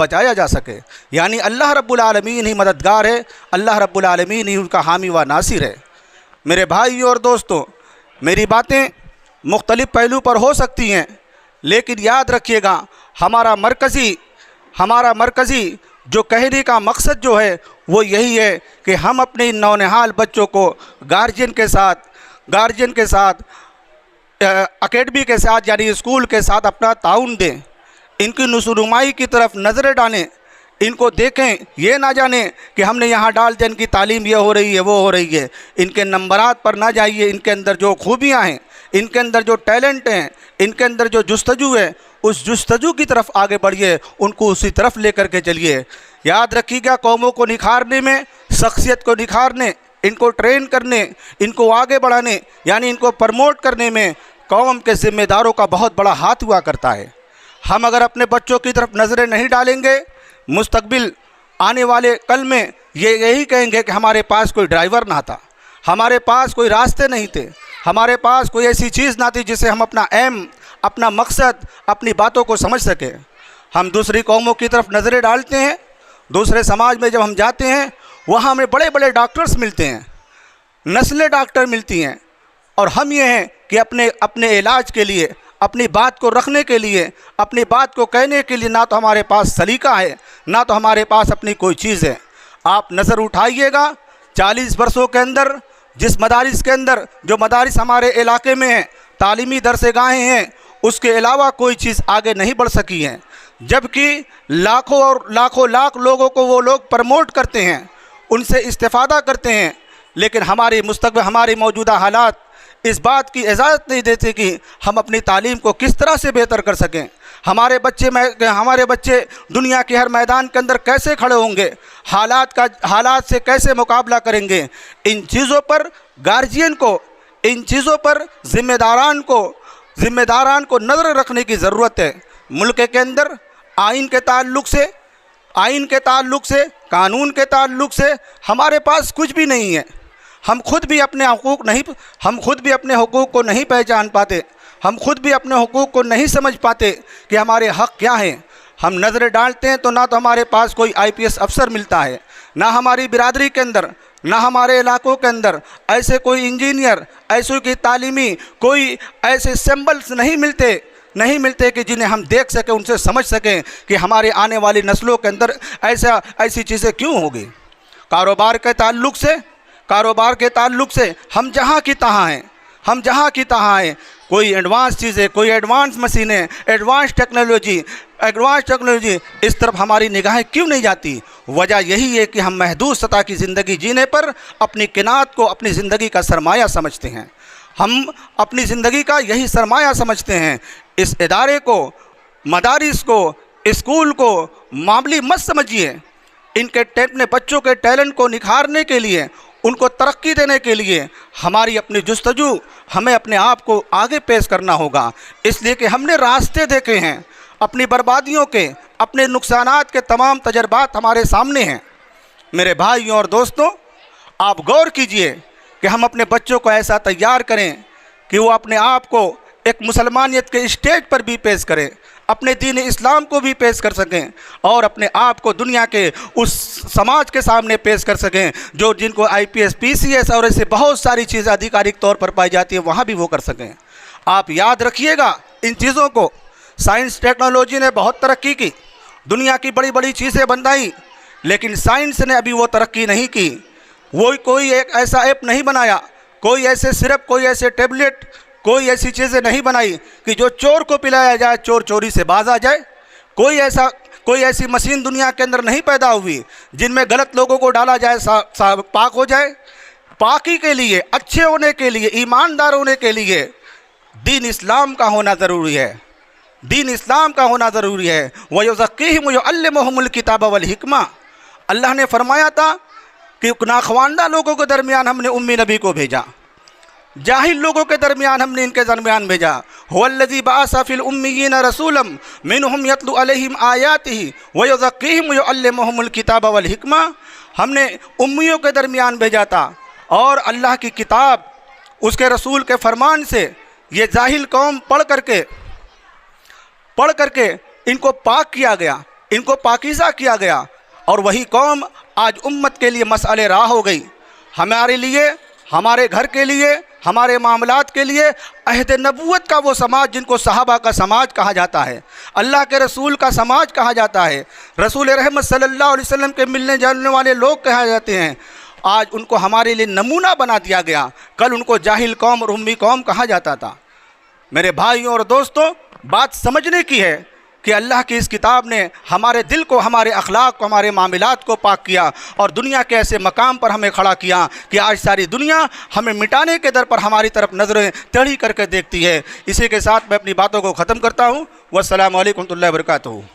बचाया जा सके। यानी अल्लाह रब्बुल आलमीन ही मददगार है, अल्लाह रब्बुल आलमीन ही उनका हामी व नासिर है। मेरे भाइयों और दोस्तों, मेरी बातें मुख्तलिफ़ पहलू पर हो सकती हैं, लेकिन याद रखिएगा हमारा मरकज़ी जो कहने का मकसद जो है वो यही है कि हम अपने इन नौनिहाल बच्चों को गार्जियन के साथ अकेडमी के साथ यानी स्कूल के साथ अपना ताउन दें, इनकी नुसुनुमाई की तरफ नज़रें डालें, इनको देखें, ये ना जाने कि हमने यहाँ डाल दिया इनकी तालीम ये हो रही है वो हो रही है। इनके नंबरात पर ना जाइए, इनके अंदर जो खूबियाँ हैं, इनके अंदर जो टैलेंट हैं, इनके अंदर जो जुस्तजू है, उस जुस्तजू की तरफ आगे बढ़िए, उनको उसी तरफ लेकर के चलिए। याद रखिएगा कौमों को निखारने में, शख्सियत को निखारने, इनको ट्रेन करने, इनको आगे बढ़ाने यानी इनको प्रमोट करने में कौम के ज़िम्मेदारों का बहुत बड़ा हाथ हुआ करता है। हम अगर अपने बच्चों की तरफ नज़रें नहीं डालेंगे, मुस्तकबिल आने वाले कल में ये यही कहेंगे कि हमारे पास कोई ड्राइवर ना था, हमारे पास कोई रास्ते नहीं थे, हमारे पास कोई ऐसी चीज़ ना थी जिससे हम अपना एम, अपना मकसद, अपनी बातों को समझ सकें। हम दूसरी कौमों की तरफ नज़रें डालते हैं, दूसरे समाज में जब हम जाते हैं वहाँ हमें बड़े बड़े डॉक्टर्स मिलते हैं, नस्लें डॉक्टर मिलती हैं, और हम ये हैं कि अपने इलाज के लिए, अपनी बात को रखने के लिए, अपनी बात को कहने के लिए ना तो हमारे पास सलीका है, ना तो हमारे पास अपनी कोई चीज़ है। आप नज़र उठाइएगा 40 वर्षों के अंदर जिस मदारिस के अंदर, जो मदारिस हमारे इलाके में हैं, तालीमी दरसेगाहें हैं, उसके अलावा कोई चीज़ आगे नहीं बढ़ सकी है, जबकि लाखों और लाख लोगों को वो लोग प्रमोट करते हैं, उनसे इस्तेफ़ादा करते हैं, लेकिन हमारी मौजूदा हालात इस बात की इजाज़त नहीं देते कि हम अपनी तालीम को किस तरह से बेहतर कर सकें। हमारे बच्चे दुनिया के हर मैदान के अंदर कैसे खड़े होंगे, हालात से कैसे मुकाबला करेंगे। इन चीज़ों पर गार्जियन को, इन चीज़ों पर ज़िम्मेदारान को नज़र रखने की ज़रूरत है। मुल्क के अंदर आइन के ताल्लुक़ से, कानून के ताल्लुक़ से हमारे पास कुछ भी नहीं है। हम खुद भी अपने हुकूक़ को नहीं पहचान पाते, हम खुद भी अपने हुकूक़ को नहीं समझ पाते कि हमारे हक़ क्या हैं। हम नज़रें डालते हैं तो ना तो हमारे पास कोई IPS अफसर मिलता है, ना हमारी बिरादरी के अंदर, ना हमारे इलाकों के अंदर ऐसे कोई इंजीनियर, ऐसे कोई तालीमी, कोई ऐसे सिंबल्स नहीं मिलते कि जिन्हें हम देख सकें, उनसे समझ सकें कि हमारे आने वाली नस्लों के अंदर ऐसी चीज़ें क्यों होगी। कारोबार के ताल्लुक़ से हम जहाँ की तहाँ हैं, कोई एडवांस चीज़ें, कोई एडवांस मशीनें, एडवांस टेक्नोलॉजी, इस तरफ हमारी निगाहें क्यों नहीं जाती। वजह यही है कि हम महदूद सतह की ज़िंदगी जीने पर अपनी किनात को अपनी ज़िंदगी का सरमाया समझते हैं। हम अपनी ज़िंदगी का यही सरमाया समझते हैं। इस इदारे को, मदारिस को, स्कूल को मामूली मत समझिए। अपने बच्चों के टैलेंट को निखारने के लिए, उनको तरक्की देने के लिए हमारी अपनी जुस्तजू, हमें अपने आप को आगे पेश करना होगा। इसलिए कि हमने रास्ते देखे हैं अपनी बर्बादियों के, अपने नुकसानात के तमाम तजर्बात हमारे सामने हैं। मेरे भाइयों और दोस्तों, आप गौर कीजिए कि हम अपने बच्चों को ऐसा तैयार करें कि वो अपने आप को एक मुसलमानियत के स्टेज पर भी पेश करें, अपने दीन इस्लाम को भी पेश कर सकें, और अपने आप को दुनिया के उस समाज के सामने पेश कर सकें जिनको IPS, PCS और ऐसे बहुत सारी चीज़ें आधिकारिक तौर पर पाई जाती है, वहाँ भी वो कर सकें। आप याद रखिएगा इन चीज़ों को। साइंस टेक्नोलॉजी ने बहुत तरक्की की, दुनिया की बड़ी बड़ी चीज़ें बनाई, लेकिन साइंस ने अभी वो तरक्की नहीं की। वो कोई एक ऐसा ऐप नहीं बनाया, कोई ऐसे सिरप, कोई ऐसे टेबलेट, कोई ऐसी चीज़ें नहीं बनाई कि जो चोर को पिलाया जाए, चोर चोरी से बाज आ जाए। कोई ऐसी मशीन दुनिया के अंदर नहीं पैदा हुई जिनमें गलत लोगों को डाला जाए, पाक हो जाए। पाकी के लिए, अच्छे होने के लिए, ईमानदार होने के लिए दीन इस्लाम का होना ज़रूरी है। वयुज़क्कीहिम वयुअल्लिमुहुमुल किताब वल हिकमा। अल्लाह ने फरमाया था कि नाखवानदा लोगों के दरमियान हमने उम्मी नबी को भेजा, जाहिल लोगों के दरमियान हमने इनके दरमियान भेजा। हुवल्लज़ी बअसा फिल उम्मिय्यीना रसूलन मिनहुम यतलू अलैहिम आयातिही व युज़क्कीहिम व युअल्लिमुहुमुल किताब वल हिकमा। हमने उम्मियों के दरमियान भेजा था, और अल्लाह की किताब, उसके रसूल के फरमान से ये जाहिल कौम पढ़ करके इनको पाक किया गया, इनको पाकीज़ा किया गया, और वही कौम आज उम्मत के लिए मसअले राह हो गई। हमारे लिए, हमारे घर के लिए, हमारे मामलात के लिए अहद नबूवत का वो समाज जिनको सहाबा का समाज कहा जाता है, अल्लाह के रसूल का समाज कहा जाता है, रसूल रहमत सल्लल्लाहु अलैहि वसल्लम के मिलने जुलने वाले लोग कहा जाते हैं, आज उनको हमारे लिए नमूना बना दिया गया। कल उनको जाहिल कौम और उम्मी कौम कहा जाता था। मेरे भाइयों और दोस्तों, बात समझने की है कि अल्लाह की इस किताब ने हमारे दिल को, हमारे अखलाक को, हमारे मामलात को पाक किया और दुनिया के ऐसे मकाम पर हमें खड़ा किया कि आज सारी दुनिया हमें मिटाने के दर पर हमारी तरफ नज़रें टेढ़ी करके देखती है। इसी के साथ मैं अपनी बातों को ख़त्म करता हूँ। वस्सलामु अलैकुम व रहमतुल्लाहि व बरकातुहू।